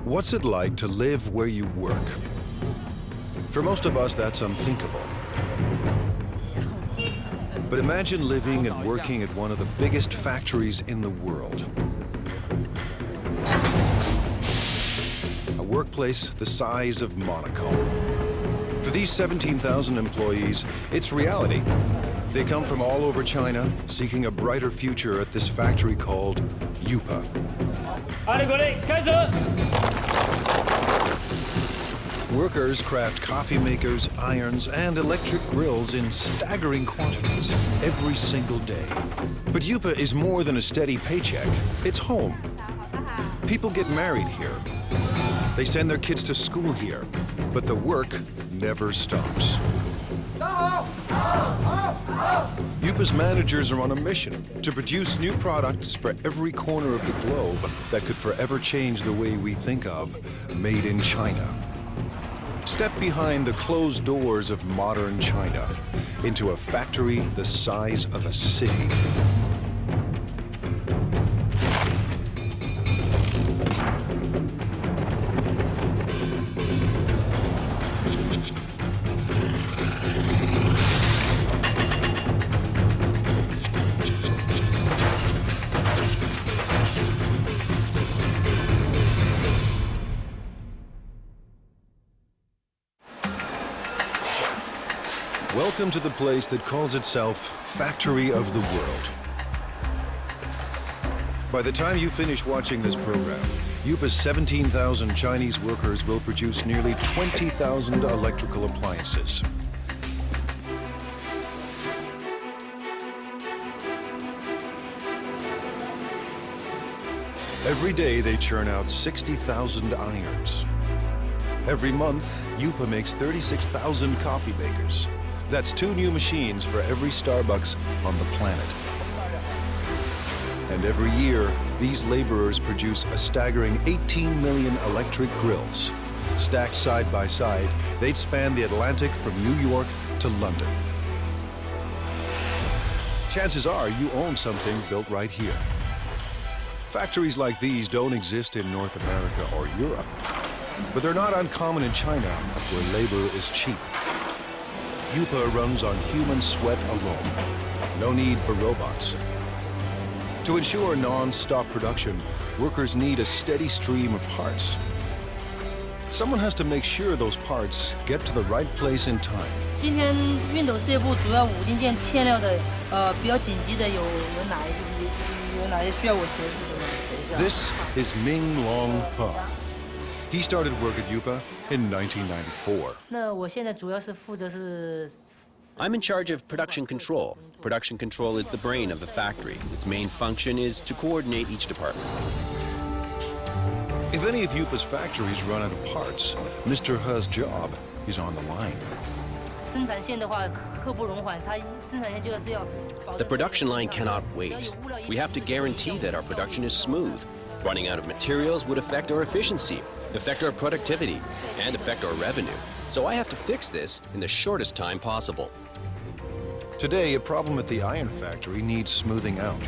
What's it like to live where you work? For most of us, that's unthinkable. But imagine living and working at one of the biggest factories in the world. A workplace the size of Monaco. For these 17,000 employees, it's reality. They come from all over China, seeking a brighter future at this factory called Yupa. Workers craft coffee makers, irons, and electric grills in staggering quantities every single day. But Yupa is more than a steady paycheck. It's home. People get married here. They send their kids to school here. But the work never stops. Yupa's managers are on a mission to produce new products for every corner of the globe that could forever change the way we think of made in China. Step behind the closed doors of modern China into a factory the size of a city. Welcome to the place that calls itself Factory of the World. By the time you finish watching this program, Yupa's 17,000 Chinese workers will produce nearly 20,000 electrical appliances. Every day they churn out 60,000 irons. Every month, Yupa makes 36,000 coffee makers. That's 2 new machines for every Starbucks on the planet. And every year, these laborers produce a staggering 18 million electric grills. Stacked side by side, they'd span the Atlantic from New York to London. Chances are you own something built right here. Factories like these don't exist in North America or Europe, but they're not uncommon in China, where labor is cheap. Yupa runs on human sweat alone. No need for robots. To ensure non-stop production, workers need a steady stream of parts. Someone has to make sure those parts get to the right place in time. 今天熨斗事业部主要5零件欠料的，比较紧急的有哪些需要我协助的？ This is Ming Long He. He started work at Yupa in 1994. 那我现在主要是负责是。 I'm in charge of production control. Production control is the brain of the factory. Its main function is to coordinate each department. If any of Yupa's factories run out of parts, Mr. He's job is on the line. 生产线的话，刻不容缓，它生产线就是要。 The production line cannot wait. We have to guarantee that our production is smooth. Running out of materials would affect our efficiency, affect our productivity, and affect our revenue. So I have to fix this in the shortest time possible. Today, a problem at the iron factory needs smoothing out.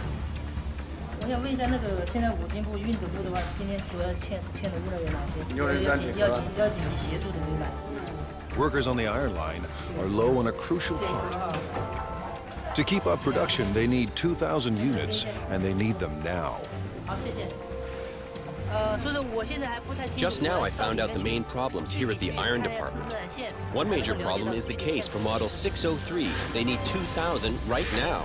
我想问一下，那个现在五金部、熨斗部的话，今天主要欠的物料有哪些？要紧急协助的有哪些？ Workers on the iron line are low on a crucial part. To keep up production, they need 2,000 units, and they need them now. 好，谢谢。Just now I found out the main problems here at the iron department. One major problem is the case for model 603. They need 2,000 right now.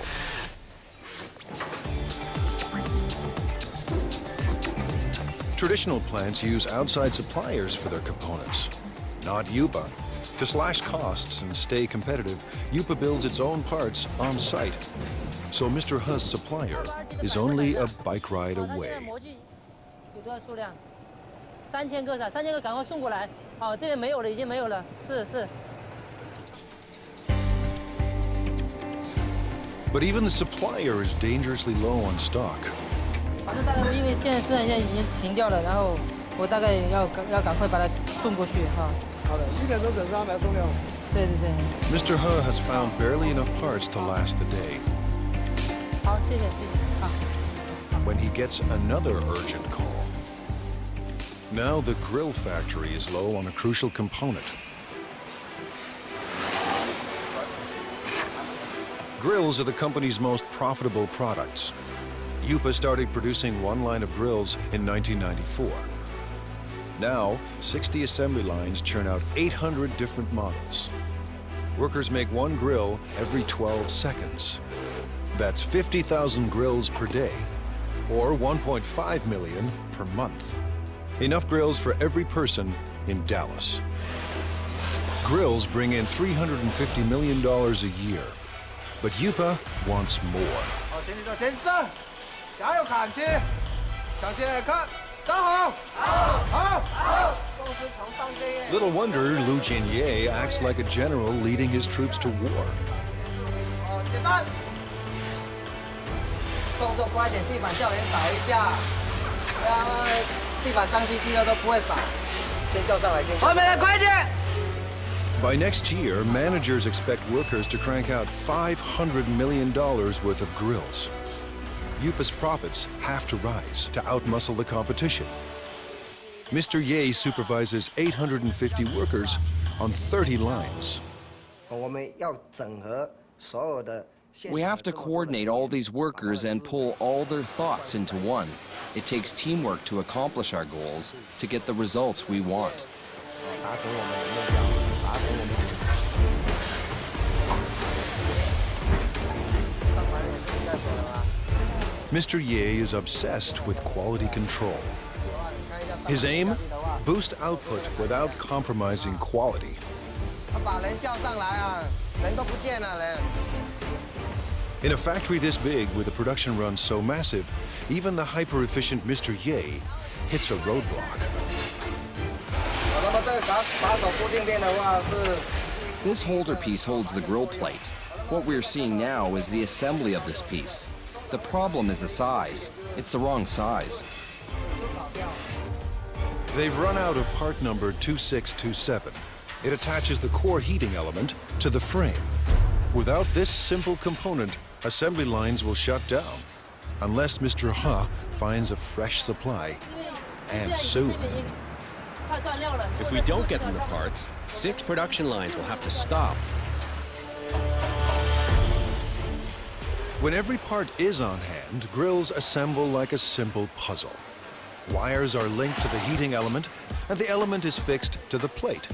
Traditional plants use outside suppliers for their components, not Yupa. To slash costs and stay competitive, Yupa builds its own parts on site. So Mr. He's supplier is only a bike ride away. 有多少数量？3000个噻，3000个赶快送过来。好，这边没有了，已经没有了。是。But even the supplier is dangerously low on stock. 反正大概因为现在生产线已经停掉了，然后我大概要赶快把它送过去哈。好的，1点钟准时安排送料。对。Mr. He has found barely enough parts to last the day. 好，谢谢。好。when he gets another urgent call. Now the grill factory is low on a crucial component. Grills are the company's most profitable products. Yupa started producing one line of grills in 1994. Now, 60 assembly lines churn out 800 different models. Workers make one grill every 12 seconds. That's 50,000 grills per day, or 1.5 million per month. Enough grills for every person in Dallas. Grills bring in $350 million a year, but Yupa wants more. Little wonder Lu Jinye acts like a general leading his troops to war. By next year, managers expect workers to crank out $500 million worth of grills. Yupa's profits have to rise to outmuscle the competition. Mr. Ye supervises 850 workers on 30 lines. We have to coordinate all these workers and pull all their thoughts into one. It takes teamwork to accomplish our goals, to get the results we want. Mr. Ye is obsessed with quality control. His aim? Boost output without compromising quality. In a factory this big, with a production run so massive, even the hyper-efficient Mr. Ye hits a roadblock. This holder piece holds the grill plate. What we're seeing now is the assembly of this piece. The problem is the size. It's the wrong size. They've run out of part number 2627. It attaches the core heating element to the frame. Without this simple component, assembly lines will shut down, unless Mr. Ha finds a fresh supply, and soon. If we don't get them the parts, 6 production lines will have to stop. When every part is on hand, grills assemble like a simple puzzle. Wires are linked to the heating element, and the element is fixed to the plate.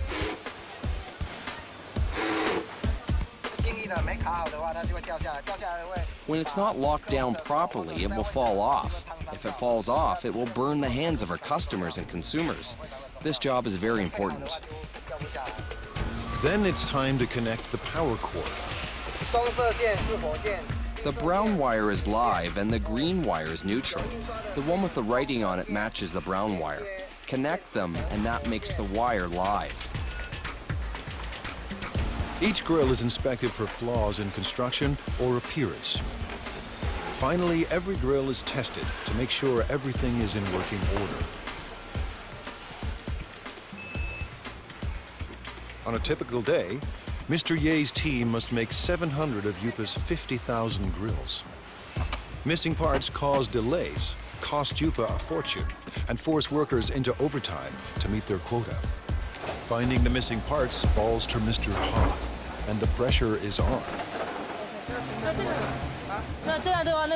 When it's not locked down properly, it will fall off. If it falls off, it will burn the hands of our customers and consumers. This job is very important. Then it's time to connect the power cord. The brown wire is live and the green wire is neutral. The one with the writing on it matches the brown wire. Connect them and that makes the wire live. Each grill is inspected for flaws in construction or appearance. Finally, every grill is tested to make sure everything is in working order. On a typical day, Mr. Ye's team must make 700 of Yupa's 50,000 grills. Missing parts cause delays, cost Yupa a fortune, and force workers into overtime to meet their quota. Finding the missing parts falls to Mr. Ha, and the pressure is on. 那这样的话，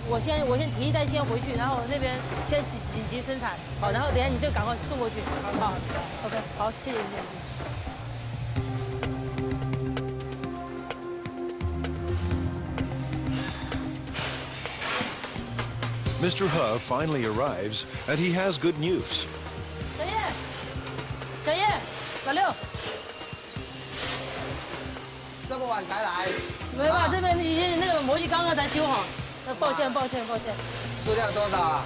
我先提一袋先回去，然后那边先紧急生产，好，然后等一下你这个赶快送过去，好 ，OK， 好，谢谢。 Mr. He finally arrives, and he has good news. 小叶，老六，这么晚才来？没办法，这边已经那个模具刚刚才修好，抱歉。数量多少啊？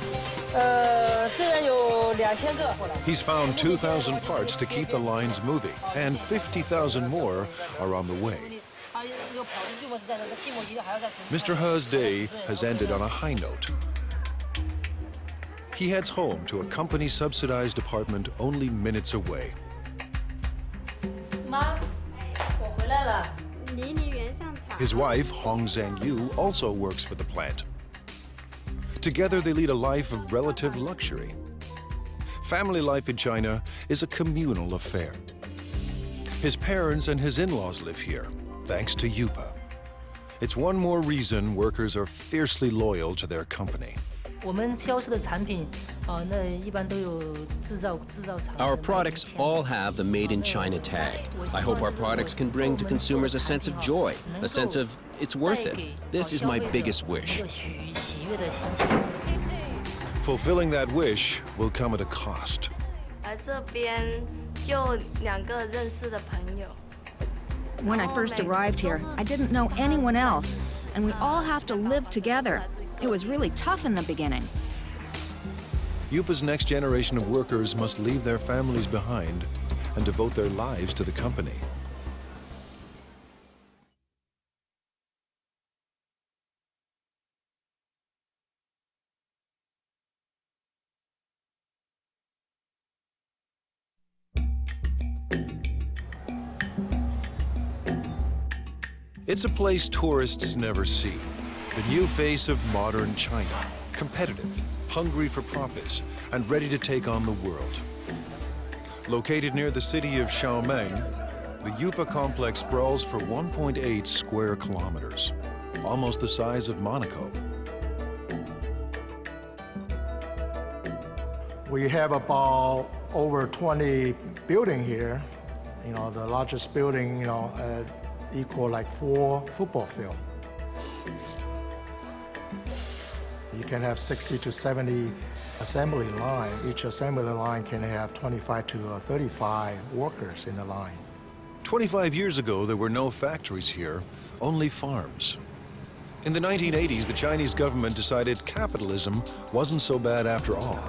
这边有2000个。 He's found 2,000 parts to keep the lines moving, and 50,000 more are on the way. Mr. He's day has ended on a high note. He heads home to a company-subsidized apartment only minutes away. 妈，我回来了。 His wife, Hong Zhangyu, also works for the plant. Together, they lead a life of relative luxury. Family life in China is a communal affair. His parents and his in-laws live here, thanks to Yupa. It's one more reason workers are fiercely loyal to their company. Our products all have the Made in China tag. I hope our products can bring to consumers a sense of joy, a sense of it's worth it. This is my biggest wish. Fulfilling that wish will come at a cost. When I first arrived here, I didn't know anyone else, and we all have to live together. It was really tough in the beginning. Yupa's next generation of workers must leave their families behind and devote their lives to the company. It's a place tourists never see. The new face of modern China, competitive, hungry for profits, and ready to take on the world. Located near the city of Xiaomeng, the Yupa complex sprawls for 1.8 square kilometers, almost the size of Monaco. We have about over 20 buildings here. The largest building, equal like 4 football fields. You can have 60 to 70 assembly line. Each assembly line can have 25 to 35 workers in the line. 25 years ago, there were no factories here, only farms. In the 1980s, the Chinese government decided capitalism wasn't so bad after all.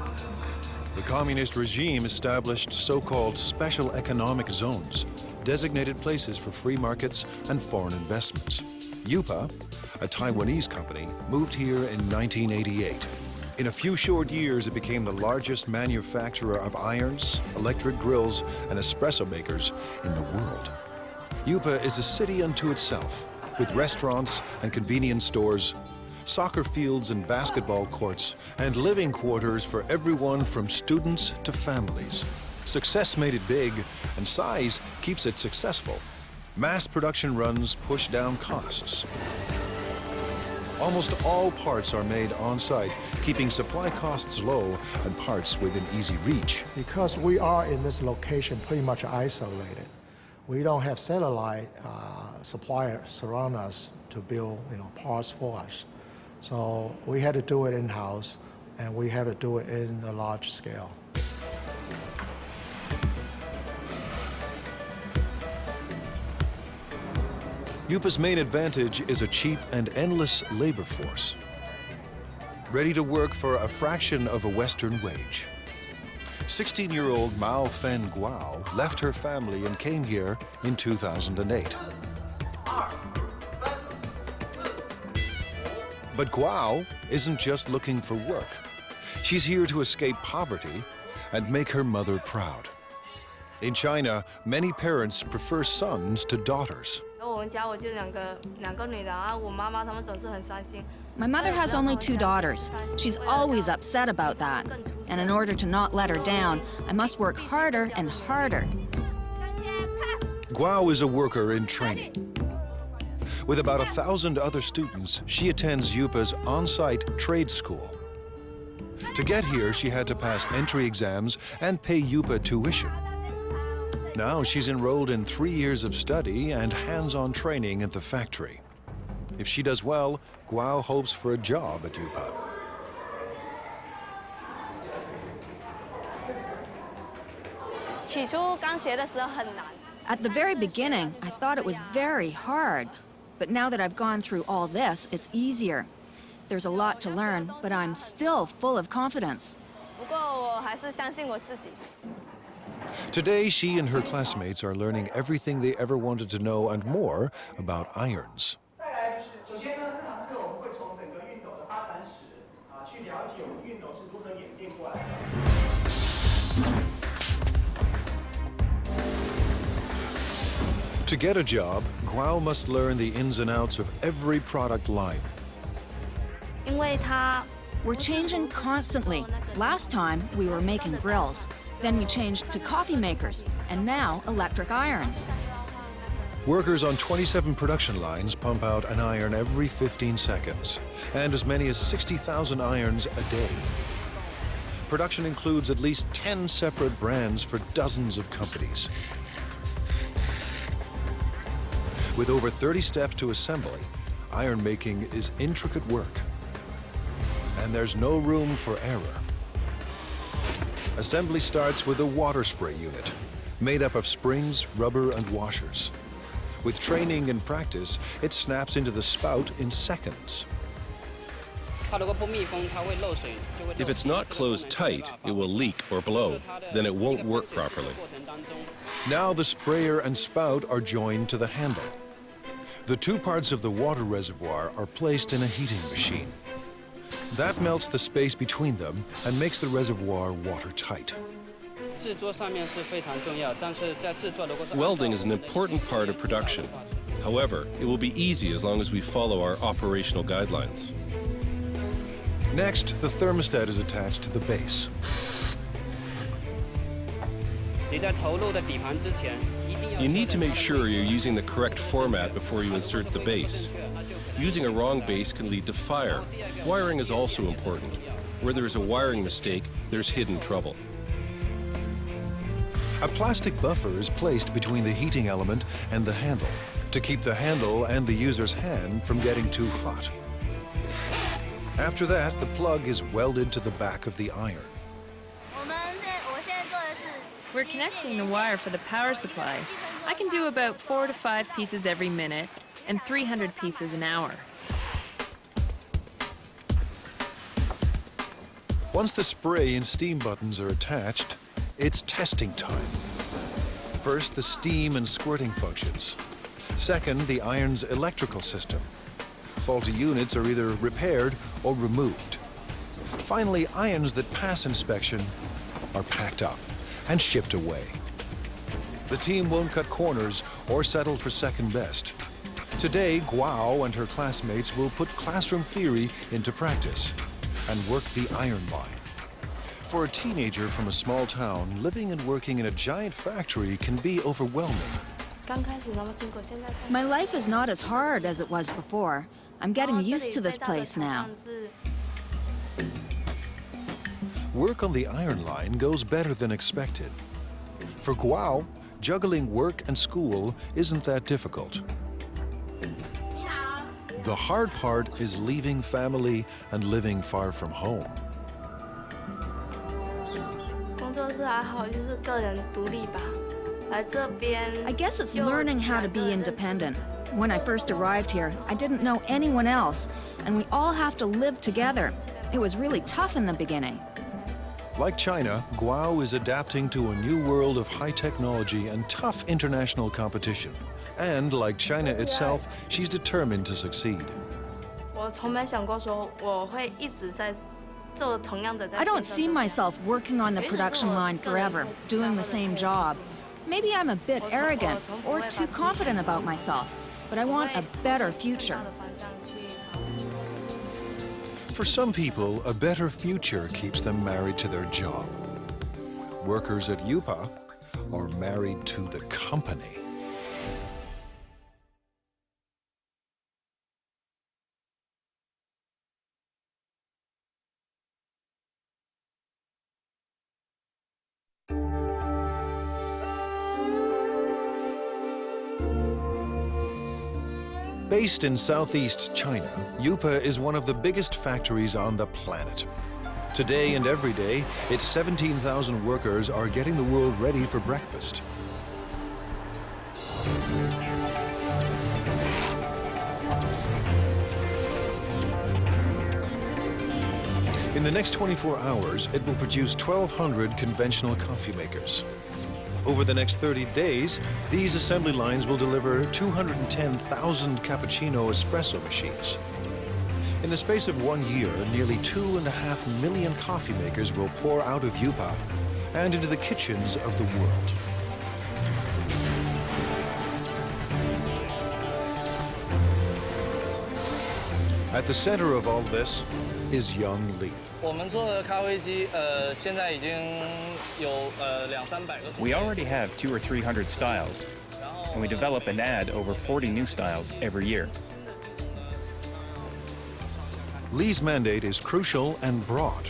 The communist regime established so-called special economic zones, designated places for free markets and foreign investments. Yupa, a Taiwanese company, moved here in 1988. In a few short years, it became the largest manufacturer of irons, electric grills, and espresso makers in the world. Yupa is a city unto itself, with restaurants and convenience stores, soccer fields and basketball courts, and living quarters for everyone from students to families. Success made it big, and size keeps it successful. Mass production runs push down costs. Almost all parts are made on-site, keeping supply costs low and parts within easy reach. Because we are in this location pretty much isolated, we don't have satellite suppliers surround us to build parts for us. So we had to do it in-house, and we had to do it in a large scale. Yupa's main advantage is a cheap and endless labor force, ready to work for a fraction of a Western wage. 16-year-old Mao Fen Guo left her family and came here in 2008. But Guo isn't just looking for work. She's here to escape poverty and make her mother proud. In China, many parents prefer sons to daughters. My mother has only 2 daughters. She's always upset about that. And in order to not let her down, I must work harder and harder. Guo is a worker in training. With about 1,000 other students, she attends Yupa's on-site trade school. To get here, she had to pass entry exams and pay Yupa tuition. Now she's enrolled in 3 years of study and hands-on training at the factory. If she does well, Guo hopes for a job at Yupa. At the very beginning, I thought it was very hard. But now that I've gone through all this, it's easier. There's a lot to learn, but I'm still full of confidence. Today, she and her classmates are learning everything they ever wanted to know and more about irons. To get a job, Guo must learn the ins and outs of every product line. We're changing constantly. Last time, we were making grills. Then we changed to coffee makers, and now electric irons. Workers on 27 production lines pump out an iron every 15 seconds, and as many as 60,000 irons a day. Production includes at least 10 separate brands for dozens of companies. With over 30 steps to assembly, iron making is intricate work, and there's no room for error. Assembly starts with a water spray unit, made up of springs, rubber, and washers. With training and practice, it snaps into the spout in seconds. If it's not closed tight, it will leak or blow. Then it won't work properly. Now the sprayer and spout are joined to the handle. The two parts of the water reservoir are placed in a heating machine. That melts the space between them and makes the reservoir watertight. Welding is an important part of production. However, it will be easy as long as we follow our operational guidelines. Next, the thermostat is attached to the base. You need to make sure you're using the correct format before you insert the base. Using a wrong base can lead to fire. Wiring is also important. Where there's a wiring mistake, there's hidden trouble. A plastic buffer is placed between the heating element and the handle to keep the handle and the user's hand from getting too hot. After that, the plug is welded to the back of the iron. We're connecting the wire for the power supply. I can do about 4 to 5 pieces every minute and 300 pieces an hour. Once the spray and steam buttons are attached, it's testing time. First, the steam and squirting functions. Second, the iron's electrical system. Faulty units are either repaired or removed. Finally, irons that pass inspection are packed up and shipped away. The team won't cut corners or settle for second best. Today, Guo and her classmates will put classroom theory into practice and work the iron line. For a teenager from a small town, living and working in a giant factory can be overwhelming. My life is not as hard as it was before. I'm getting used to this place now. Work on the iron line goes better than expected. For Guo, juggling work and school isn't that difficult. The hard part is leaving family and living far from home. I guess it's learning how to be independent. When I first arrived here, I didn't know anyone else, and we all have to live together. It was really tough in the beginning. Like China, Guo is adapting to a new world of high technology and tough international competition. And like China itself, she's determined to succeed. I don't see myself working on the production line forever, doing the same job. Maybe I'm a bit arrogant or too confident about myself, but I want a better future. For some people, a better future keeps them married to their job. Workers at Yupa are married to the company. Based in southeast China, Yupa is one of the biggest factories on the planet. Today and every day, its 17,000 workers are getting the world ready for breakfast. In the next 24 hours, it will produce 1,200 conventional coffee makers. Over the next 30 days, these assembly lines will deliver 210,000 cappuccino espresso machines. In the space of 1 year, nearly 2.5 million coffee makers will pour out of Yupa and into the kitchens of the world. At the center of all this is young Lee. We already have 200 or 300 styles, and we develop and add over 40 new styles every year. Lee's mandate is crucial and broad.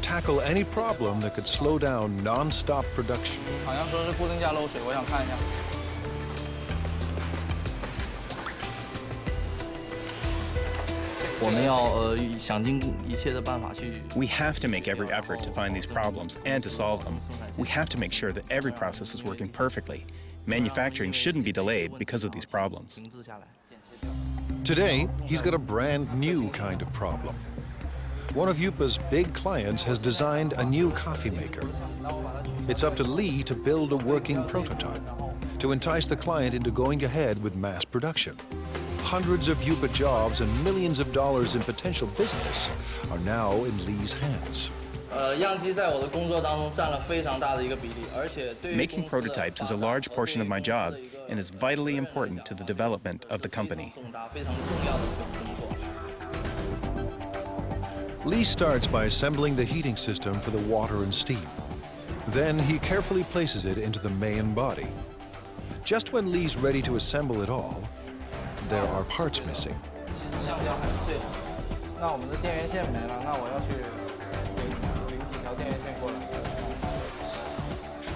Tackle any problem that could slow down non-stop production. We have to make every effort to find these problems and to solve them. We have to make sure that every process is working perfectly. Manufacturing shouldn't be delayed because of these problems. Today, he's got a brand new kind of problem. One of Yupa's big clients has designed a new coffee maker. It's up to Lee to build a working prototype to entice the client into going ahead with mass production. Hundreds of Yupa jobs and millions of dollars in potential business are now in Lee's hands. Making prototypes is a large portion of my job and is vitally important to the development of the company. Lee starts by assembling the heating system for the water and steam. Then he carefully places it into the main body. Just when Lee's ready to assemble it all, there are parts missing.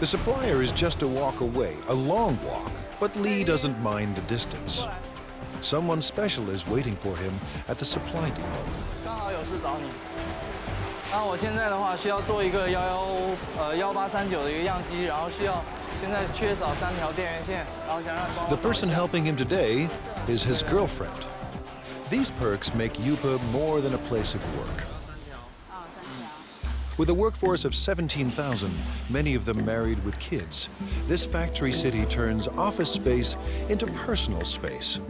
The supplier is just a walk away, a long walk, but Lee doesn't mind the distance. Someone special is waiting for him at the supply depot. The person helping him today is his girlfriend. These perks make Yupa more than a place of work. With a workforce of 17,000, many of them married with kids, this factory city turns office space into personal space.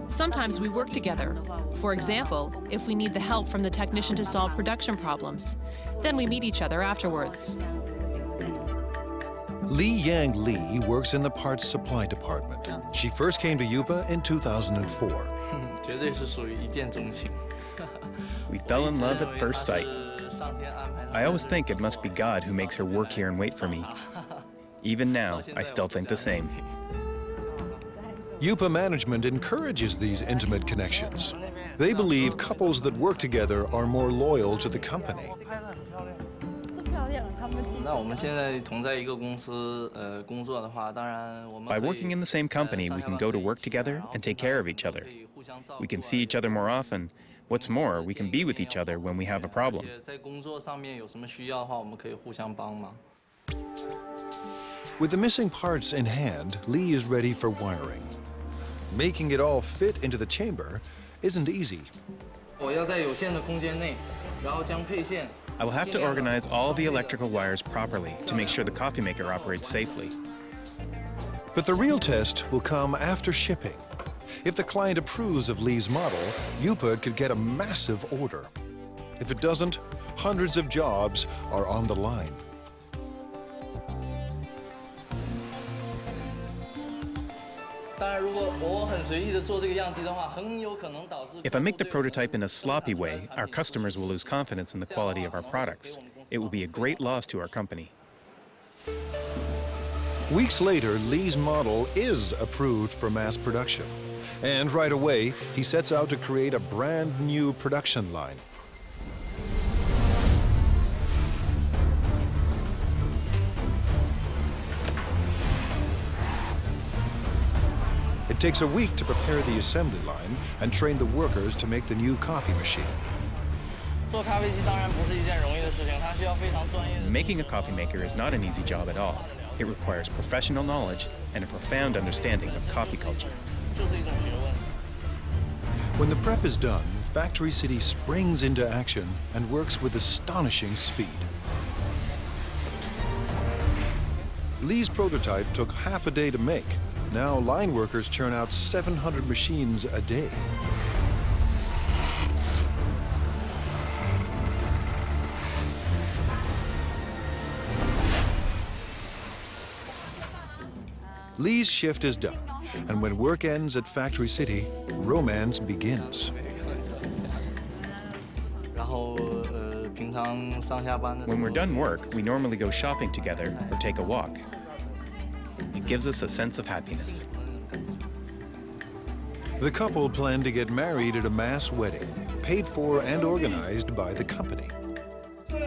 Sometimes we work together. For example, if we need the help from the technician to solve production problems, then we meet each other afterwards. Li Yang Lee works in the parts supply department. She first came to Yupa in 2004. We fell in love at first sight. I always think it must be God who makes her work here and wait for me. Even now, I still think the same. Yupa management encourages these intimate connections. They believe couples that work together are more loyal to the company. By working in the same company, we can go to work together and take care of each other. We can see each other more often. What's more, we can be with each other when we have a problem. With the missing parts in hand, Lee is ready for wiring. Making it all fit into the chamber isn't easy. I will have to organize all the electrical wires properly to make sure the coffee maker operates safely. But the real test will come after shipping. If the client approves of Lee's model, Yupa could get a massive order. If it doesn't, hundreds of jobs are on the line. If I make the prototype in a sloppy way, our customers will lose confidence in the quality of our products. It will be a great loss to our company. Weeks later, Lee's model is approved for mass production. And right away, he sets out to create a brand new production line. It takes a week to prepare the assembly line and train the workers to make the new coffee machine. Making a coffee maker is not an easy job at all. It requires professional knowledge and a profound understanding of coffee culture. When the prep is done, Factory City springs into action and works with astonishing speed. Lee's prototype took half a day to make. Now line workers churn out 700 machines a day. Lee's shift is done, and when work ends at Factory City, romance begins. When we're done work, we normally go shopping together or take a walk. It gives us a sense of happiness. The couple plan to get married at a mass wedding, paid for and organized by the company.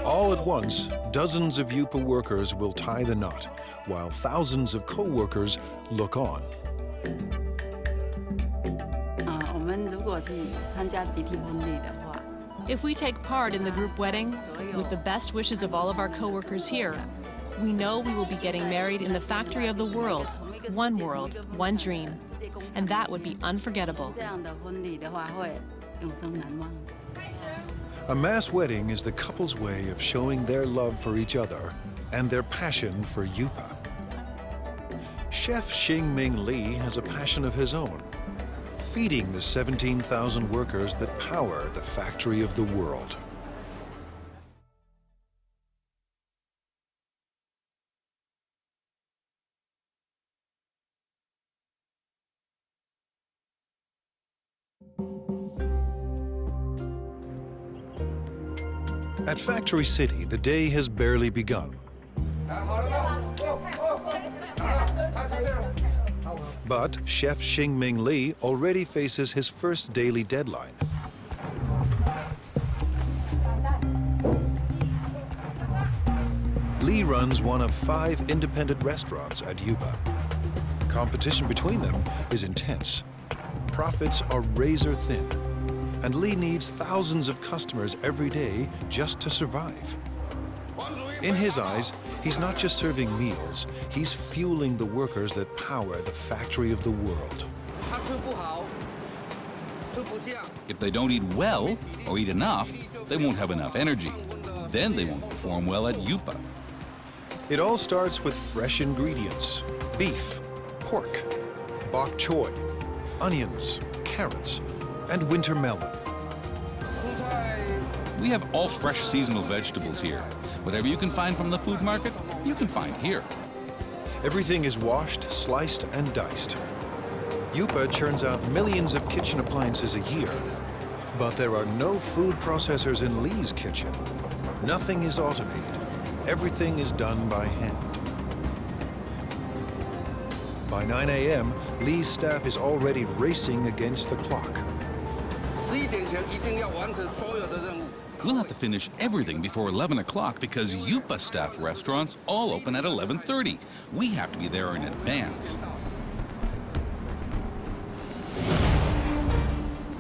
All at once, dozens of Yupa workers will tie the knot, while thousands of co-workers look on. If we take part in the group wedding, with the best wishes of all of our co-workers here, we know we will be getting married in the factory of the world, one dream. And that would be unforgettable. A mass wedding is the couple's way of showing their love for each other and their passion for Yupa. Chef Xingming Li has a passion of his own, feeding the 17,000 workers that power the factory of the world. At Factory City, the day has barely begun. But Chef Xingming Li already faces his first daily deadline. Li runs one of 5 independent restaurants at Yupa. Competition between them is intense. Profits are razor thin, and Li needs thousands of customers every day just to survive. In his eyes, he's not just serving meals, he's fueling the workers that power the factory of the world. If they don't eat well or eat enough, they won't have enough energy. Then they won't perform well at Yupa. It all starts with fresh ingredients: beef, pork, bok choy, onions, carrots, and winter melon. We have all fresh seasonal vegetables here. Whatever you can find from the food market, you can find here. Everything is washed, sliced, and diced. Yupa churns out millions of kitchen appliances a year. But there are no food processors in Li's kitchen. Nothing is automated. Everything is done by hand. By 9 a.m., Li's staff is already racing against the clock. We'll have to finish everything before 11 o'clock because Yupa staff restaurants all open at 11:30. We have to be there in advance.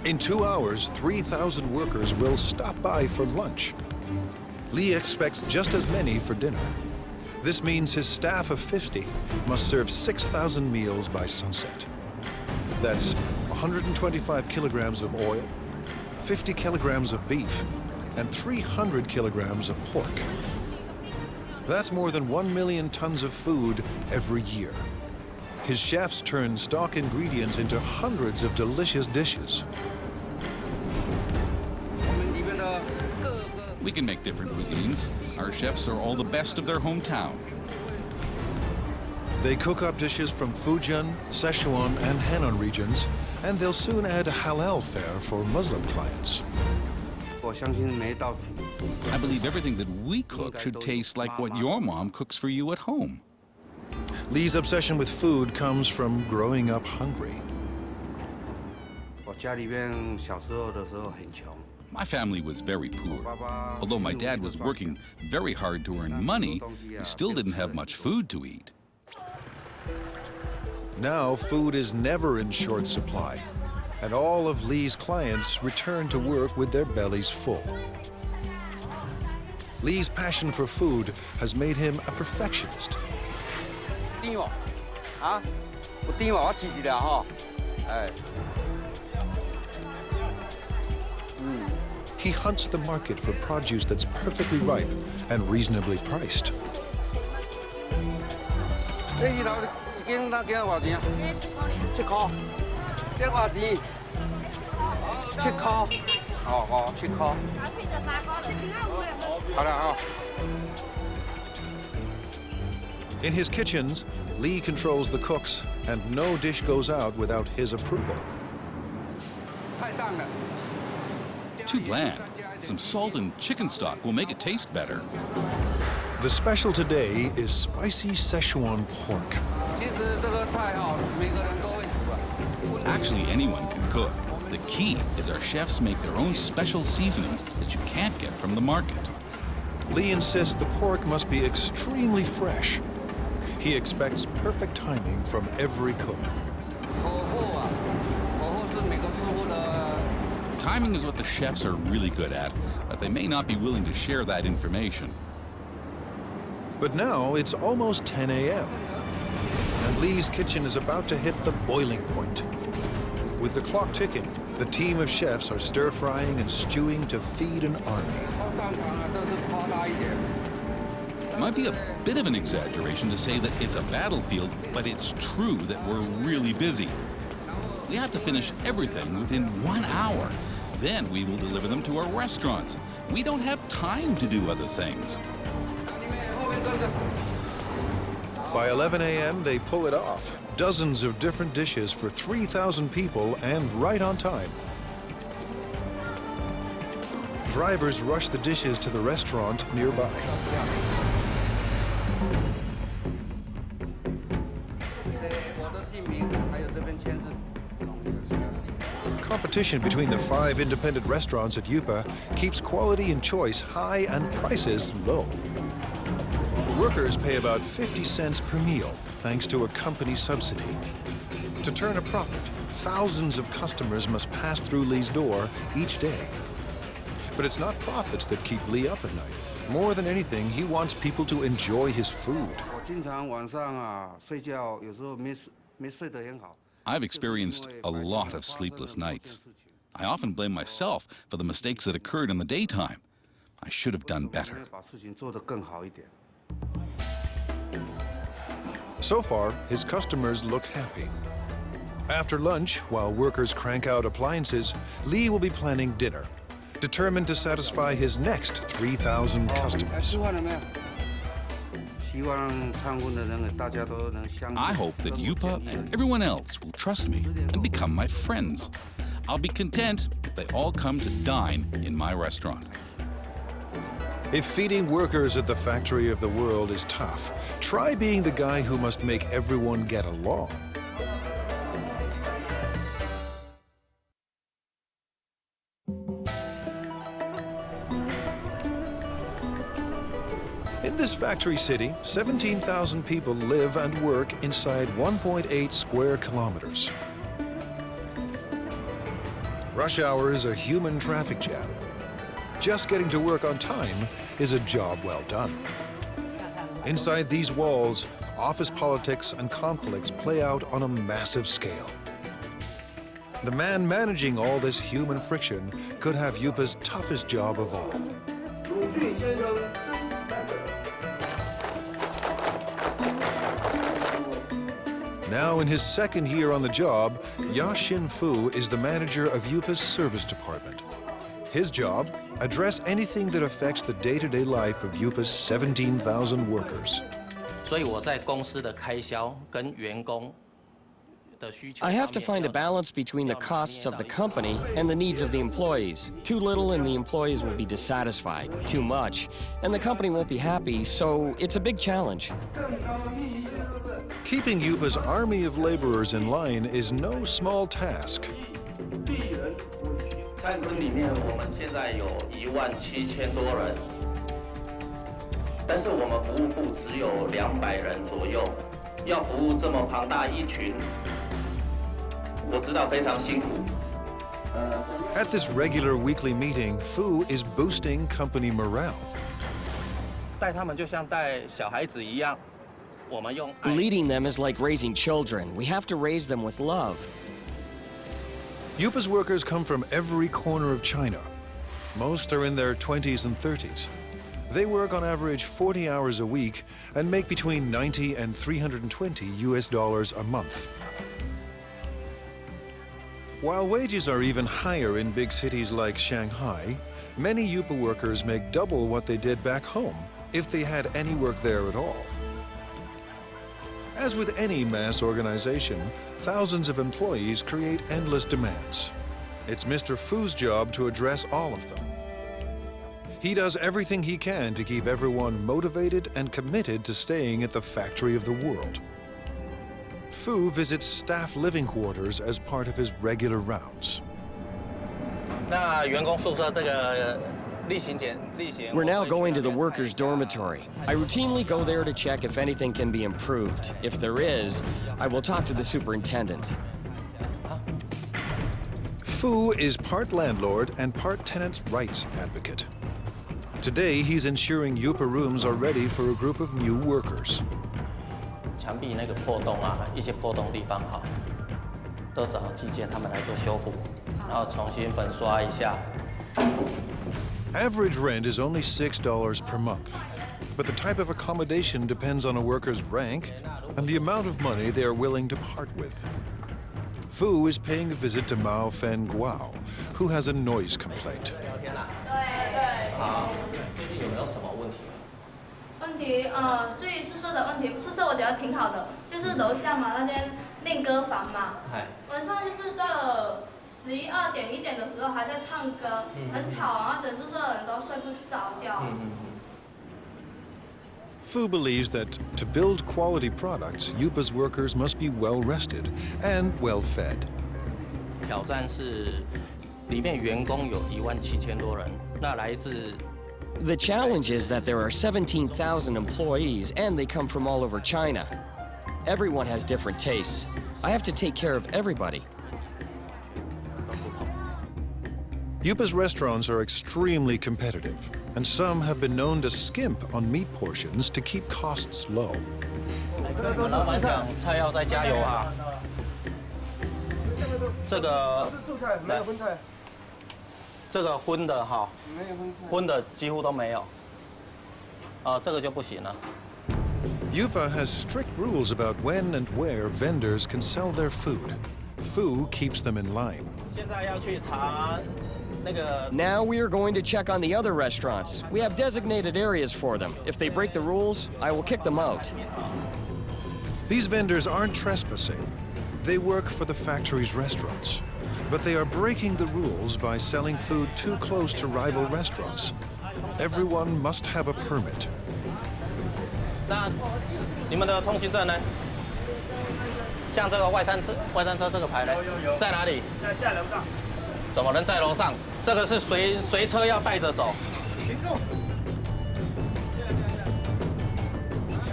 In 2 hours, 3,000 workers will stop by for lunch. Li expects just as many for dinner. This means his staff of 50 must serve 6,000 meals by sunset. That's 125 kilograms of oil, 50 kilograms of beef, and 300 kilograms of pork. That's more than 1 million tons of food every year. His chefs turn stock ingredients into hundreds of delicious dishes. We can make different cuisines. Our chefs are all the best of their hometown. They cook up dishes from Fujian, Sichuan, and Henan regions, and they'll soon add a halal fare for Muslim clients. I believe everything that we cook should taste like what your mom cooks for you at home. Li's obsession with food comes from growing up hungry. My family was very poor. Although my dad was working very hard to earn money, we still didn't have much food to eat. Now food is never in short supply, and all of Li's clients return to work with their bellies full. Li's passion for food has made him a perfectionist. He hunts the market for produce that's perfectly ripe and reasonably priced. In his kitchens, Lee controls the cooks, and no dish goes out without his approval. Too bland. Some salt and chicken stock will make it taste better. The special today is spicy Szechuan pork. Actually, anyone can cook. The key is our chefs make their own special seasonings that you can't get from the market. Lee insists the pork must be extremely fresh. He expects perfect timing from every cook. Timing is what the chefs are really good at, but they may not be willing to share that information. But now it's almost 10 a.m. and Lee's kitchen is about to hit the boiling point. With the clock ticking, the team of chefs are stir-frying and stewing to feed an army. It might be a bit of an exaggeration to say that it's a battlefield, but it's true that we're really busy. We have to finish everything within 1 hour. Then we will deliver them to our restaurants. We don't have time to do other things. By 11 a.m., they pull it off. Dozens of different dishes for 3,000 people and right on time. Drivers rush the dishes to the restaurant nearby. Competition between the 5 independent restaurants at Yupa keeps quality and choice high and prices low. Workers pay about 50 cents per meal, thanks to a company subsidy. To turn a profit, thousands of customers must pass through Lee's door each day. But it's not profits that keep Lee up at night. More than anything, he wants people to enjoy his food. I've experienced a lot of sleepless nights. I often blame myself for the mistakes that occurred in the daytime. I should have done better. So far, his customers look happy. After lunch, while workers crank out appliances, Lee will be planning dinner, determined to satisfy his next 3,000 customers. I hope that Yupa and everyone else will trust me and become my friends. I'll be content if they all come to dine in my restaurant. If feeding workers at the factory of the world is tough, try being the guy who must make everyone get along. In this factory city, 17,000 people live and work inside 1.8 square kilometers. Rush hour is a human traffic jam. Just getting to work on time is a job well done. Inside these walls, office politics and conflicts play out on a massive scale. The man managing all this human friction could have Yupa's toughest job of all. Now in his second year on the job, Ya Xin-fu is the manager of Yupa's service department. His job, address anything that affects the day-to-day life of Yupa's 17,000 workers. I have to find a balance between the costs of the company and the needs of the employees. Too little and the employees will be dissatisfied. Too much and the company won't be happy, so it's a big challenge. Keeping Yupa's army of laborers in line is no small task. 餐厅里面我们现在有17000多人，但是我们服务部只有200人左右，要服务这么庞大一群，我知道非常辛苦。At this regular weekly meeting, Fu is boosting company morale. 带他们就像带小孩子一样，我们用爱。 Leading them is like raising children. We have to raise them with love. Yupa's workers come from every corner of China. Most are in their 20s and 30s. They work on average 40 hours a week and make between $90 and $320 US a month. While wages are even higher in big cities like Shanghai, many Yupa workers make double what they did back home if they had any work there at all. As with any mass organization, thousands of employees create endless demands. It's Mr. Fu's job to address all of them. He does everything he can to keep everyone motivated and committed to staying at the factory of the world. Fu visits staff living quarters as part of his regular rounds. We're now going to the workers' dormitory. I routinely go there to check if anything can be improved. If there is, I will talk to the superintendent. Fu is part landlord and part tenants' rights advocate. Today, he's ensuring Yupa rooms are ready for a group of new workers. 墙壁那个破洞啊，一些破洞地方哈，都找技建他们来做修补，然后重新粉刷一下。 Average rent is only $6 per month, but the type of accommodation depends on a worker's rank and the amount of money they are willing to part with. Fu is paying a visit to Mao Fen Guao, who has a noise complaint. 好，最近有没有什么问题？问题，所以宿舍的问题，宿舍我觉得挺好的，就是楼下嘛那间练歌房嘛，晚上就是到了11、2点、1点的时候还在唱歌，很吵，然后整宿舍的人都睡不着觉。Fu believes that to build quality products, Yupa's workers must be well rested and well fed. 挑战是，里面员工有17000多人，那来自。 The challenge is that there are 17,000 employees and they come from all over China. Everyone has different tastes. I have to take care of everybody. Yupa's restaurants are extremely competitive, and some have been known to skimp on meat portions to keep costs low. 老板讲菜要再加油啊！这个没有荤菜。 这个荤的哈，荤的几乎都没有。这个就不行了。Yupa has strict rules about when and where vendors can sell their food. Fu keeps them in line. 现在要去查那个。 Now we are going to check on the other restaurants. We have designated areas for them. If they break the rules, I will kick them out. These vendors aren't trespassing. They work for the factory's restaurants. But they are breaking the rules by selling food too close to rival restaurants. Everyone must have a permit. 那你们的通行证呢？像这个外餐车这个牌呢？在哪里？在楼上。怎么能在楼上？这个是随车要带着走。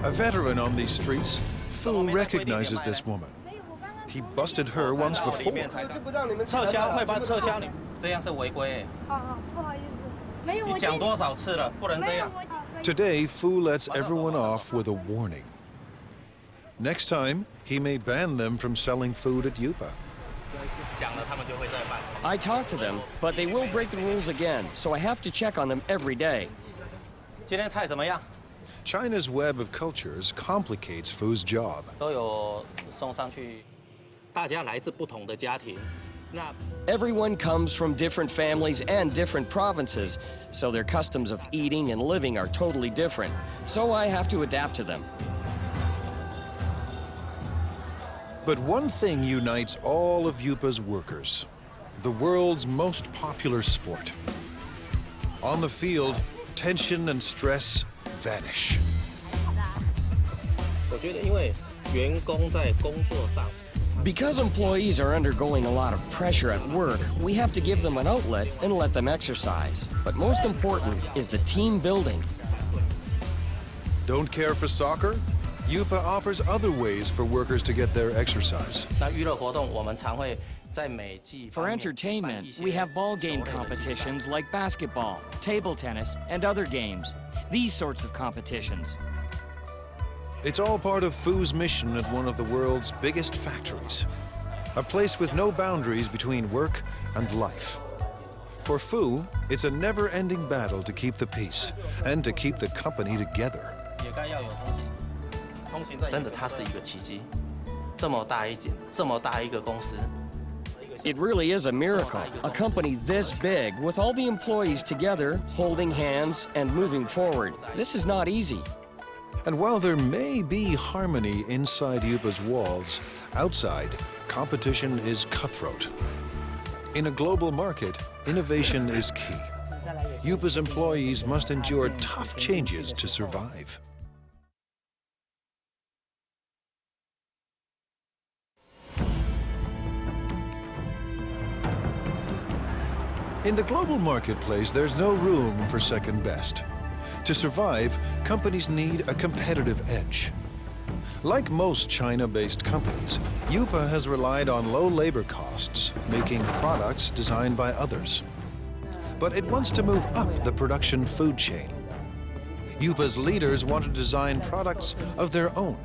A veteran on these streets, Fu recognizes this woman. He busted her once before. 撤销会帮撤销你，这样是违规。好，不好意思，没有。你讲多少次了，不能这样。 Today, Fu lets everyone off with a warning. Next time, he may ban them from selling food at Yupa. I talk to them, but they will break the rules again, so I have to check on them every day. 今天菜怎么样？ China's web of cultures complicates Fu's job. 都有送上去。 大家来自不同的家庭，那 Everyone comes from different families and different provinces, so their customs of eating and living are totally different. So I have to adapt to them. But one thing unites all of Yupa's workers: the world's most popular sport. On the field, tension and stress vanish. 我觉得，因为员工在工作上。 Because employees are undergoing a lot of pressure at work, we have to give them an outlet and let them exercise. But most important is the team building. Don't care for soccer? Yupa offers other ways for workers to get their exercise. 那娱乐活动我们常会在每季 For entertainment, we have ball game competitions like basketball, table tennis, and other games. These sorts of competitions. It's all part of Fu's mission at one of the world's biggest factories, a place with no boundaries between work and life. For Fu, it's a never-ending battle to keep the peace and to keep the company together. 真的，它是一个奇迹，这么大一个公司。 It really is a miracle. A company this big, with all the employees together, holding hands and moving forward. This is not easy. And while there may be harmony inside Yupa's walls, outside, competition is cutthroat. In a global market, innovation is key. Yupa's employees must endure tough changes to survive. In the global marketplace, there's no room for second best. To survive, companies need a competitive edge. Like most China-based companies, Yupa has relied on low labor costs, making products designed by others. But it wants to move up the production food chain. Yupa's leaders want to design products of their own.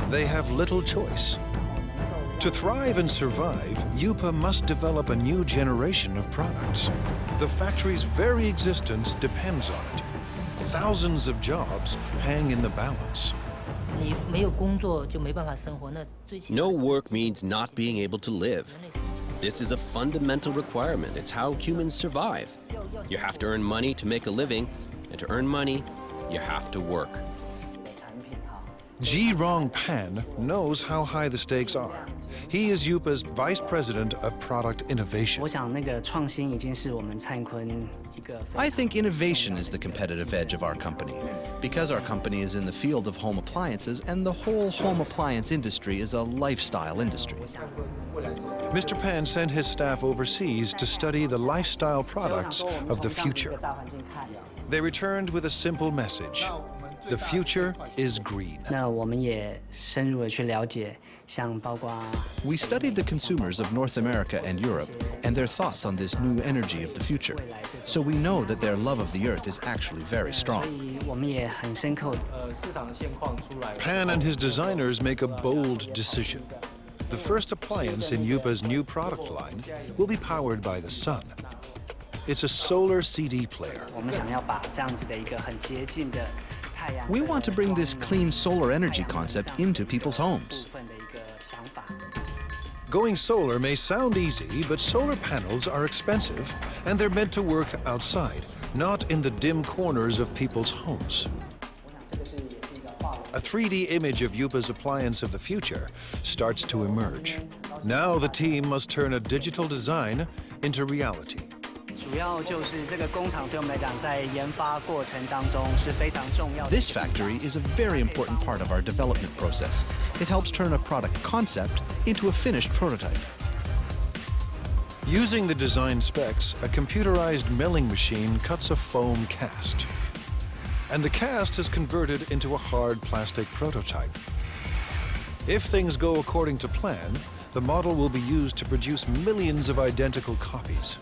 They have little choice. To thrive and survive, Yupa must develop a new generation of products. The factory's very existence depends on it. Thousands of jobs hang in the balance. No work means not being able to live. This is a fundamental requirement. It's how humans survive. You have to earn money to make a living, and to earn money, you have to work. Ji-Rong Pan knows how high the stakes are. He is Yupa's Vice President of Product Innovation. I think innovation is the competitive edge of our company, because our company is in the field of home appliances, and the whole home appliance industry is a lifestyle industry. Mr. Pan sent his staff overseas to study the lifestyle products of the future. They returned with a simple message. The future is green. We studied the consumers of North America and Europe and their thoughts on this new energy of the future. So we know that their love of the earth is actually very strong. Pan and his designers make a bold decision. The first appliance in Yupa's new product line will be powered by the sun. It's a solar CD player. We want to bring this clean solar energy concept into people's homes. Going solar may sound easy, but solar panels are expensive, and they're meant to work outside, not in the dim corners of people's homes. A 3D image of Yupa's appliance of the future starts to emerge. Now the team must turn a digital design into reality. This factory is a very important part of our development process. It helps turn a product concept into a finished prototype. Using the design specs, a computerized milling machine cuts a foam cast. And the cast is converted into a hard plastic prototype. If things go according to plan, the model will be used to produce millions of identical copies.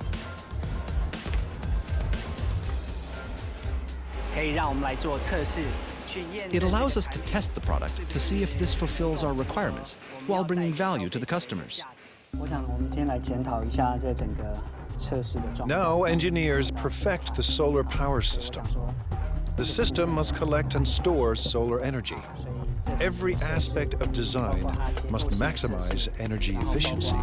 It allows us to test the product to see if this fulfills our requirements while bringing value to the customers. Now engineers perfect the solar power system. The system must collect and store solar energy. Every aspect of design must maximize energy efficiency.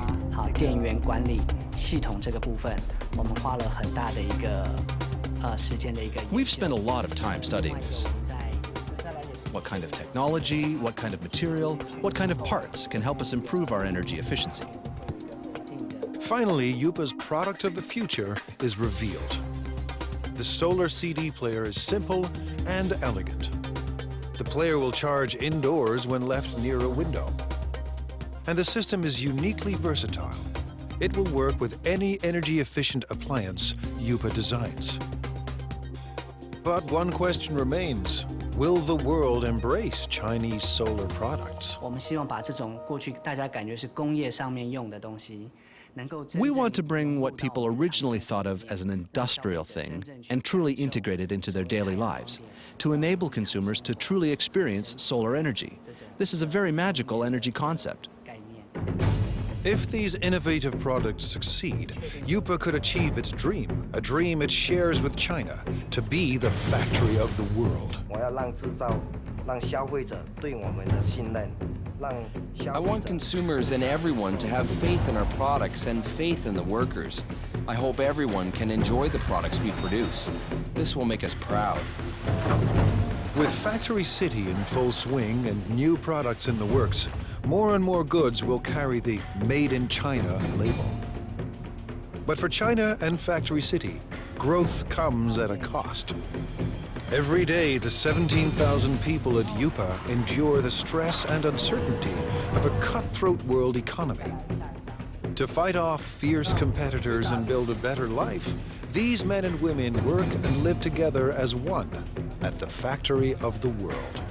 We've spent a lot of time studying this. What kind of technology, what kind of material, what kind of parts can help us improve our energy efficiency? Finally, Yupa's product of the future is revealed. The solar CD player is simple and elegant. The player will charge indoors when left near a window. And the system is uniquely versatile. It will work with any energy-efficient appliance Yupa designs. But one question remains. Will the world embrace Chinese solar products? We want to bring what people originally thought of as an industrial thing and truly integrate it into their daily lives, to enable consumers to truly experience solar energy. This is a very magical energy concept. If these innovative products succeed, Yupa could achieve its dream, a dream it shares with China, to be the factory of the world. I want consumers and everyone to have faith in our products and faith in the workers. I hope everyone can enjoy the products we produce. This will make us proud. With Factory City in full swing and new products in the works, more and more goods will carry the Made in China label. But for China and Factory City, growth comes at a cost. Every day, the 17,000 people at Yupa endure the stress and uncertainty of a cutthroat world economy. To fight off fierce competitors and build a better life, these men and women work and live together as one at the factory of the world.